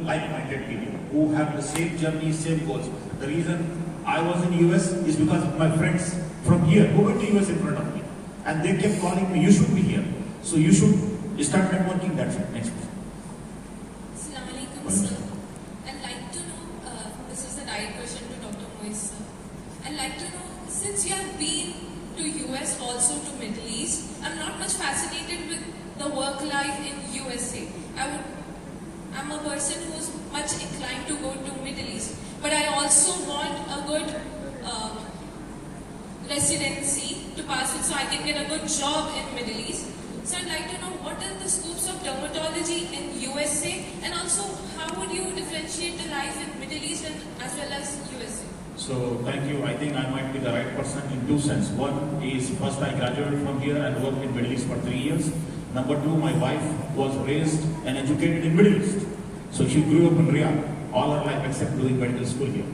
like-minded people who have the same journey, same goals. The reason I was in US is because of my friends from here who went to US in front of me. And they kept calling me, you should be here. So you should start networking. That's it. Next question. Assalamu alaikum, sir. I'd like to know, this is a direct question to Dr. Moiz, sir. I'd like to know, since you have been to US also to Middle East, I'm not much fascinated with the work life in USA. I'm a person who's much inclined to go to Middle East, but I also want a good residency to pass it so I can get a good job in Middle East. So I'd like to know what are the scopes of dermatology in USA, and also how would you differentiate the life in Middle East and as well as USA? So thank you. I think I might be the right person in two senses. One is, first I graduated from here and worked in Middle East for 3 years. Number two, my wife was raised and educated in Middle East. So she grew up in Riyadh all her life except doing medical school here.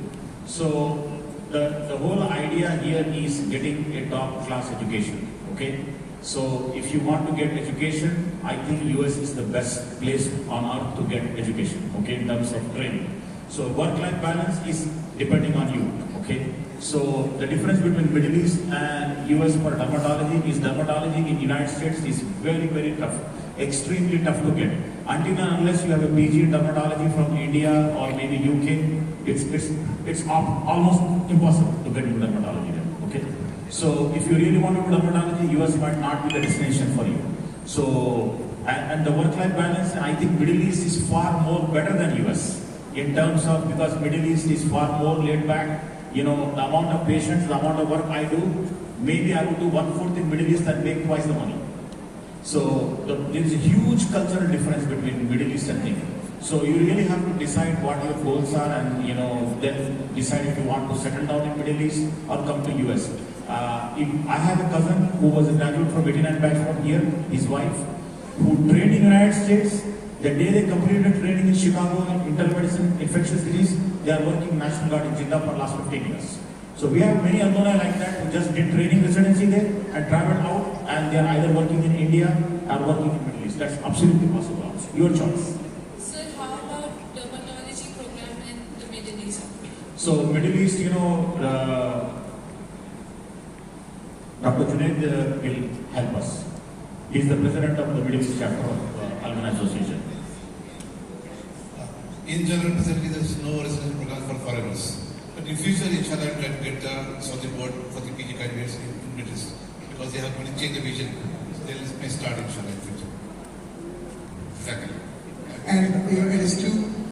So the whole idea here is getting a top class education. Okay. So if you want to get education, I think US is the best place on earth to get education. Okay, in terms of training. So work-life balance is depending on you. Okay. So the difference between Middle East and US for dermatology is dermatology in United States is very, very tough. Extremely tough to get. Until and unless you have a PG in dermatology from India or maybe UK, it's almost impossible to get into dermatology there. Okay. So if you really want to do dermatology, US might not be the destination for you. So and the work-life balance, I think Middle East is far more better than US in terms of, because Middle East is far more laid back. You know, the amount of patients, the amount of work I do, maybe I would do 1/4 in Middle East and make twice the money. So there is a huge cultural difference between Middle East and thing. So you really have to decide what your goals are, and then decide if you want to settle down in Middle East or come to US. I have a cousin who was a graduate from 89 batch from here, his wife, who trained in the United States. The day they completed training in Chicago in internal medicine, infectious disease, they are working National Guard in Jeddah for the last 15 years. So we have many alumni like that who just did training residency there and traveled out, and they are either working in India or working in Middle East. That's absolutely possible also. Your choice. Sir, how about dermatology program in the Middle East? So Middle East, Dr. Junaid will help us. He is the president of the Middle East chapter of Alumni Association. In general, presently there is no residential program for foreigners. But in future, inshallah, I am trying to get the Saudi board for the PG candidates in Middle East, because they have to change the vision. So they may start inshallah in future. Exactly. And it is too